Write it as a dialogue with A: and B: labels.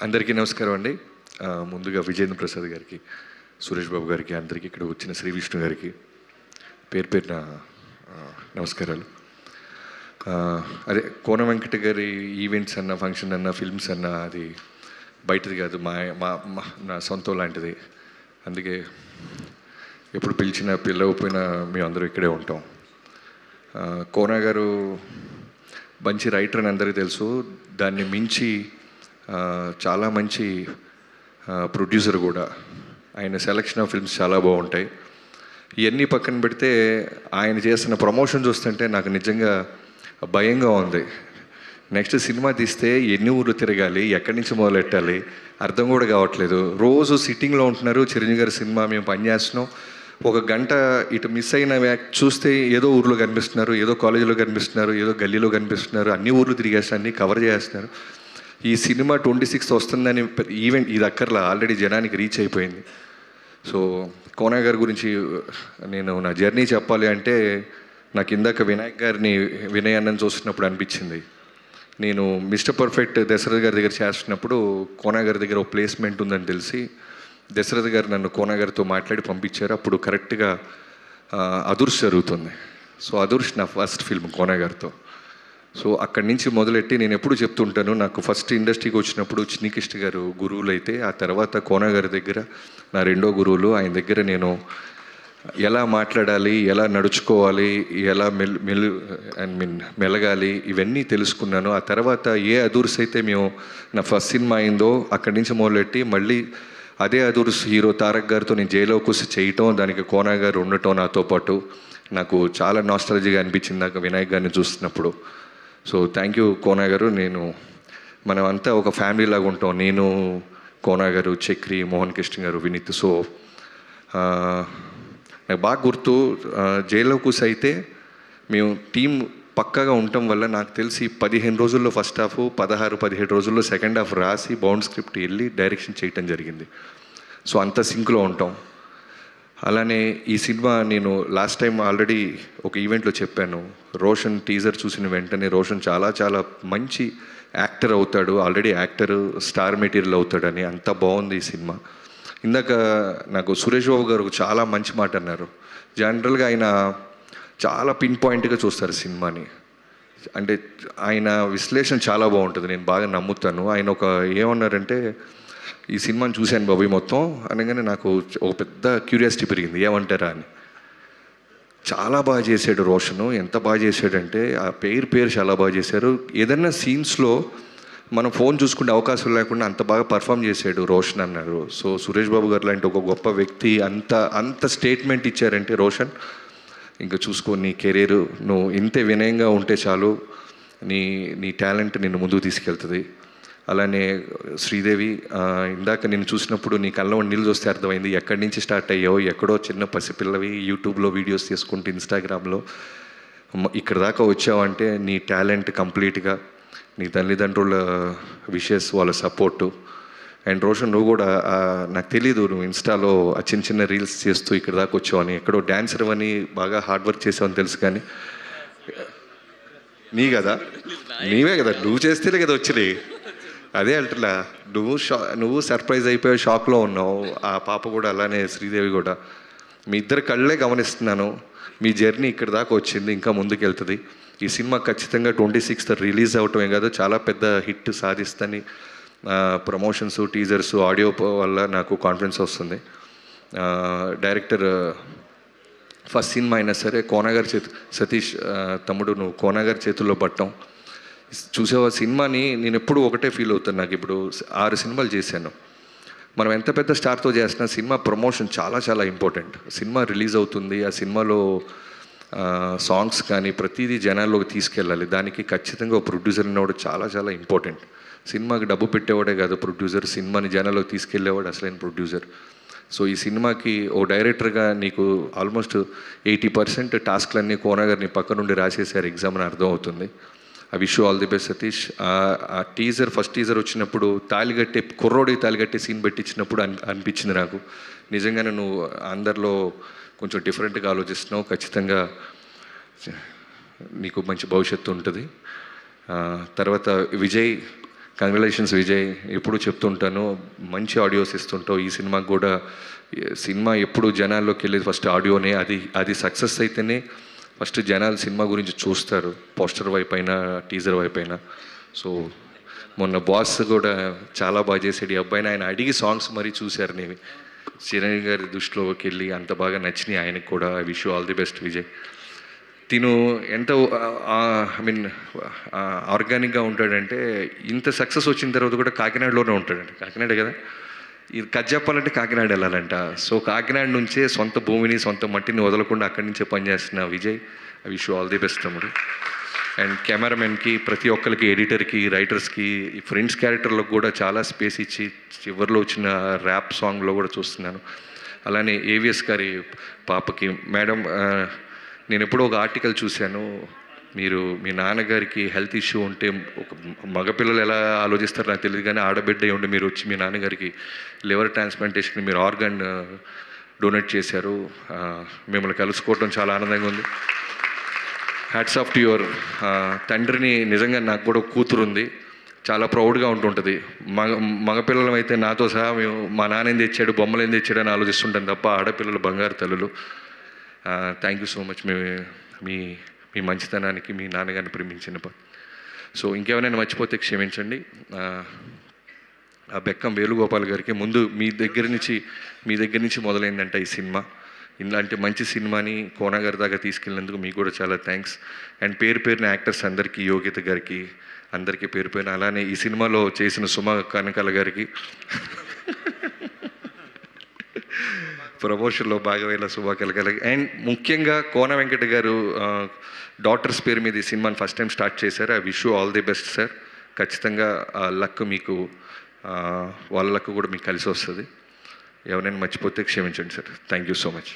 A: అందరికీ నమస్కారం అండి. ముందుగా విజేంద్ర ప్రసాద్ గారికి, సురేష్ బాబు గారికి, అందరికీ ఇక్కడ వచ్చిన శ్రీ విష్ణు గారికి పేరు పేరున నమస్కారాలు. అదే కోన వెంకట గారి ఈవెంట్స్ అన్న, ఫంక్షన్ అన్న, ఫిల్మ్స్ అన్న అది బయటది కాదు, మా మా నా సొంతం లాంటిది. అందుకే ఎప్పుడు పిలిచినా పిలవకపోయినా మేము అందరూ ఇక్కడే ఉంటాం. కోన గారు మంచి రైటర్ అని అందరికీ తెలుసు. దాన్ని మించి చాలా మంచి ప్రొడ్యూసర్ కూడా. ఆయన సెలక్షన్ ఆఫ్ ఫిల్మ్స్ చాలా బాగుంటాయి. ఇవన్నీ పక్కన పెడితే ఆయన చేస్తున్న ప్రమోషన్ చూస్తుంటే నాకు నిజంగా భయంగా ఉంది. నెక్స్ట్ సినిమా తీస్తే ఎన్ని ఊర్లు తిరగాలి, ఎక్కడి నుంచి మొదలెట్టాలి అర్థం కూడా కావట్లేదు. రోజు సిట్టింగ్లో ఉంటున్నారు. చిరంజీవి గారి సినిమా మేము పనిచేస్తున్నాం, ఒక గంట ఇటు మిస్ అయిన చూస్తే ఏదో ఊర్లో కనిపిస్తున్నారు, ఏదో కాలేజీలో కనిపిస్తున్నారు, ఏదో గల్లీలో కనిపిస్తున్నారు, అన్ని ఊర్లు తిరిగేస్తున్నారు, అన్నీ కవర్ చేస్తున్నారు. ఈ సినిమా 26th వస్తుందని ఈవెంట్ ఇది అక్కర్లా, ఆల్రెడీ జనానికి రీచ్ అయిపోయింది. సో కోన గారి గురించి నేను నా జర్నీ చెప్పాలి అంటే నాకు ఇందాక వినయ్ అన్నని చూస్తున్నప్పుడు అనిపించింది. నేను మిస్టర్ పర్ఫెక్ట్ దశరథ్ గారి దగ్గర చేస్తున్నప్పుడు కోన గారి దగ్గర ఒక ప్లేస్మెంట్ ఉందని తెలిసి దశరథ్ గారు నన్ను కోన గారితో మాట్లాడి పంపించారు. అప్పుడు కరెక్ట్గా అదుర్స్ జరుగుతుంది. సో అదుర్స్ నా ఫస్ట్ ఫిల్మ్ కోన గారితో. సో అక్కడి నుంచి మొదలెట్టి నేను ఎప్పుడు చెప్తుంటాను, నాకు ఫస్ట్ ఇండస్ట్రీకి వచ్చినప్పుడు చిన్నికిష్ట గారు గురువులు అయితే, ఆ తర్వాత కోన గారి దగ్గర నా రెండో గురువులు. ఆయన దగ్గర నేను ఎలా మాట్లాడాలి, ఎలా నడుచుకోవాలి, ఎలా మెలగాలి ఇవన్నీ తెలుసుకున్నాను. ఆ తర్వాత ఏ అదూర్స్ అయితే మేము నా ఫస్ట్ సినిమా అయిందో అక్కడి నుంచి మొదలెట్టి మళ్ళీ అదే అదూర్స్ హీరో తారక్ గారితో నేను జైలో కూసి చేయటం, దానికి కోన గారు ఉండటం నాతో పాటు నాకు చాలా నాస్టాలజీగా అనిపించింది నాకు వినాయక్ గారిని చూస్తున్నప్పుడు. సో థ్యాంక్ యూ కోన గారు. మనం అంతా ఒక ఫ్యామిలీ లాగా ఉంటాం. నేను, కోన గారు, చక్రి, మోహన్ కృష్ణ గారు, వినీత్. సో నాకు బాగా గుర్తు, జైల్లో కూసి అయితే మేము టీం పక్కాగా ఉండటం వల్ల నాకు తెలిసి 15 రోజుల్లో ఫస్ట్ హాఫ్, 16-17 రోజుల్లో సెకండ్ హాఫ్ రాసి బౌండ్ స్క్రిప్ట్ వెళ్ళి డైరెక్షన్ చేయటం జరిగింది. సో అంత సింక్లో ఉంటాం. అలానే ఈ సినిమా నేను లాస్ట్ టైం ఆల్రెడీ ఒక ఈవెంట్లో చెప్పాను, రోషన్ టీజర్ చూసిన వెంటనే రోషన్ చాలా చాలా మంచి యాక్టర్ అవుతాడు, ఆల్రెడీ యాక్టర్ స్టార్ మెటీరియల్ అవుతాడని. అంత బాగుంది ఈ సినిమా. ఇందాక నాకు సురేష్ బాబు గారు చాలా మంచి మాట అన్నారు. జనరల్గా ఆయన చాలా పిన్ పాయింట్గా చూస్తారు సినిమాని. అంటే ఆయన విశ్లేషణ చాలా బాగుంటుంది, నేను బాగా నమ్ముతాను. ఆయన ఏమన్నారంటే, ఈ సినిమాని చూశాను బాబు మొత్తం అనగానే నాకు ఒక పెద్ద క్యూరియాసిటీ పెరిగింది, ఏమంటారా అని. చాలా బాగా చేశాడు రోషను. ఎంత బాగా చేశాడంటే ఆ పేరు చాలా బాగా చేశారు. ఏదైనా సీన్స్లో మనం ఫోన్ చూసుకునే అవకాశం లేకుండా అంత బాగా పర్ఫామ్ చేశాడు రోషన్ అన్నారు. సో సురేష్ బాబు గారు లాంటి ఒక గొప్ప వ్యక్తి అంత స్టేట్మెంట్ ఇచ్చారంటే రోషన్, ఇంకా చూసుకో, నీ కెరీర్ నువ్వు ఇంతే వినయంగా ఉంటే చాలు, నీ టాలెంట్ నిన్ను ముందుకు తీసుకెళ్తుంది. అలానే శ్రీదేవి, ఇందాక నేను చూసినప్పుడు నీ కళ్ళ నీళ్ళు చూస్తే అర్థమైంది ఎక్కడి నుంచి స్టార్ట్ అయ్యావు. ఎక్కడో చిన్న పసిపిల్లవి యూట్యూబ్లో వీడియోస్ చేసుకుంటూ ఇన్స్టాగ్రామ్లో ఇక్కడ దాకా వచ్చావంటే నీ టాలెంట్ కంప్లీట్గా నీ తల్లిదండ్రుల విషెస్, వాళ్ళ సపోర్టు. అండ్ రోషన్, నువ్వు కూడా నాకు తెలీదు నువ్వు ఇన్స్టాలో చిన్న చిన్న రీల్స్ చేస్తూ ఇక్కడ దాకా వచ్చావని, ఎక్కడో డాన్సర్ అని బాగా హార్డ్ వర్క్ చేసావని తెలుసు. కానీ నీవే కదా, నువ్వు చేస్తేనే కదా వచ్చినాయి. అదే అంటున్నా, నువ్వు సర్ప్రైజ్ అయిపోయి షాక్లో ఉన్నావు. ఆ పాప కూడా అలానే, శ్రీదేవి కూడా. మీ ఇద్దరు కళ్ళే గమనిస్తున్నాను. మీ జర్నీ ఇక్కడ దాకా వచ్చింది, ఇంకా ముందుకు వెళ్తుంది. ఈ సినిమా ఖచ్చితంగా 26th రిలీజ్ అవటమే కాదు, చాలా పెద్ద హిట్ సాధిస్తని ప్రమోషన్స్, టీజర్స్, ఆడియో వల్ల నాకు కాన్ఫిడెన్స్ వస్తుంది. డైరెక్టర్ ఫస్ట్ సినిమా అయినా సరే కోనగారి సతీష్ తమ్ముడు, నువ్వు కోనగారి చేతుల్లో పట్టం చూసావా సినిమాని. నేను ఎప్పుడు ఒకటే ఫీల్ అవుతాను, నాకు ఇప్పుడు 6 సినిమాలు చేశాను. మనం ఎంత పెద్ద స్టార్తో చేసినా సినిమా ప్రమోషన్ చాలా చాలా ఇంపార్టెంట్. సినిమా రిలీజ్ అవుతుంది, ఆ సినిమాలో సాంగ్స్ కానీ ప్రతిదీ జనాల్లోకి తీసుకెళ్ళాలి. దానికి ఖచ్చితంగా ఒక ప్రొడ్యూసర్ ఉన్నవాడు చాలా చాలా ఇంపార్టెంట్. సినిమాకి డబ్బు పెట్టేవాడే కాదు ప్రొడ్యూసర్, సినిమాని జనాల్లోకి తీసుకెళ్ళేవాడు అసలైన ప్రొడ్యూసర్. సో ఈ సినిమాకి ఓ డైరెక్టర్గా నీకు ఆల్మోస్ట్ 80% టాస్క్లన్నీ కోన గారిని పక్క నుండి రాసేసారు ఎగ్జామ్ అని అర్థం అవుతుంది. I wish you all the best Satish. ఆ ఫస్ట్ టీజర్ వచ్చినప్పుడు కుర్రోడికి తాలిగట్టే సీన్ పెట్టించినప్పుడు అనిపించింది నాకు, నిజంగానే నువ్వు అందరిలో కొంచెం డిఫరెంట్గా ఆలోచిస్తున్నావు. ఖచ్చితంగా నీకు మంచి భవిష్యత్తు ఉంటుంది. తర్వాత విజయ్ కంగ్రాచులేషన్స్ విజయ్. ఎప్పుడు చెప్తుంటాను, మంచి ఆడియోస్ ఇస్తుంటావు. ఈ సినిమాకి కూడా, సినిమా ఎప్పుడు జనాల్లోకి వెళ్ళేది ఫస్ట్ ఆడియోనే. అది సక్సెస్ అయితేనే ఫస్ట్ జనాలు సినిమా గురించి చూస్తారు, పోస్టర్ వైపు అయినా టీజర్ వైపు అయినా. సో మొన్న బాస్ కూడా చాలా బాగా చేసాడు. ఈ అబ్బాయిని ఆయన అడిగి సాంగ్స్ మరీ చూశారు. నేను చిరంజీవి గారి దృష్టిలోకి వెళ్ళి అంత బాగా నచ్చినాయి ఆయనకు కూడా. I wish you all the best Vijay. తిను ఎంత ఐ మీన్ ఆర్గానిక్గా ఉంటాడంటే, ఇంత సక్సెస్ వచ్చిన తర్వాత కూడా కాకినాడలోనే ఉంటాడండి. కాకినాడ కదా, ఇది కథ చెప్పాలంటే కాకినాడ వెళ్ళాలంట. సో కాకినాడ నుంచే సొంత భూమిని సొంత మట్టిని వదలకుండా అక్కడి నుంచే పనిచేస్తున్న Vijay, I wish you all the best తమ్ముడు. అండ్ కెమెరామెన్కి, ప్రతి ఒక్కరికి, ఎడిటర్కి, రైటర్స్కి, ఈ ఫ్రెండ్స్ క్యారెక్టర్లకు కూడా చాలా స్పేస్ ఇచ్చి చివరిలో వచ్చిన ర్యాప్ సాంగ్లో కూడా చూస్తున్నాను. అలానే ఏవిఎస్ గారి పాపకి, మేడం నేను ఎప్పుడో ఒక ఆర్టికల్ చూశాను, మీరు మీ నాన్నగారికి హెల్త్ ఇష్యూ ఉంటే, ఒక మగపిల్లలు ఎలా ఆలోచిస్తారో నాకు తెలియదు కానీ ఆడబిడ్డ ఉండి మీరు వచ్చి మీ నాన్నగారికి లివర్ ట్రాన్స్ప్లాంటేషన్కి మీరు ఆర్గాన్ డొనేట్ చేశారు. మిమ్మల్ని కలుసుకోవడం చాలా ఆనందంగా ఉంది. హ్యాట్స్ ఆఫ్ టు యువర్ తండ్రిని. నిజంగా నాకు కూడా కూతురు ఉంది, చాలా ప్రౌడ్గా ఉంటుంటుంది. మగపిల్లలం అయితే నాతో సహా మేము మా నాన్న ఏం తెచ్చాడు, బొమ్మలు ఏం తెచ్చాడు అని ఆలోచిస్తుంటాం తప్ప, ఆడపిల్లలు బంగారు తల్లులు. థ్యాంక్ యూ సో మచ్ మీ మీ మంచితనానికి, మీ నాన్నగారిని ప్రేమించిన. సో ఇంకేమైనా మర్చిపోతే క్షమించండి. ఆ బెక్కం వేణుగోపాల్ గారికి ముందు మీ దగ్గర నుంచి మొదలైందంట ఈ సినిమా. ఇలాంటి మంచి సినిమాని కోన గారి దాకా తీసుకెళ్ళినందుకు మీకు కూడా చాలా థ్యాంక్స్. అండ్ పేరున యాక్టర్స్ అందరికీ, యోగ్యత గారికి అందరికీ పేరున, అలానే ఈ సినిమాలో చేసిన సుమ కనకాల గారికి, ప్రమోషన్లో భాగమైన శుభాకాంక్షలు. అండ్ ముఖ్యంగా కోన వెంకట గారు డాటర్స్ పేరు మీద ఈ సినిమాని ఫస్ట్ టైం స్టార్ట్ చేశారు. I wish you all the best sir. ఖచ్చితంగా లక్ మీకు, వాళ్ళ లక్ కూడా మీకు కలిసి వస్తుంది. ఎవరైనా మర్చిపోతే క్షమించండి sir. Thank you so much.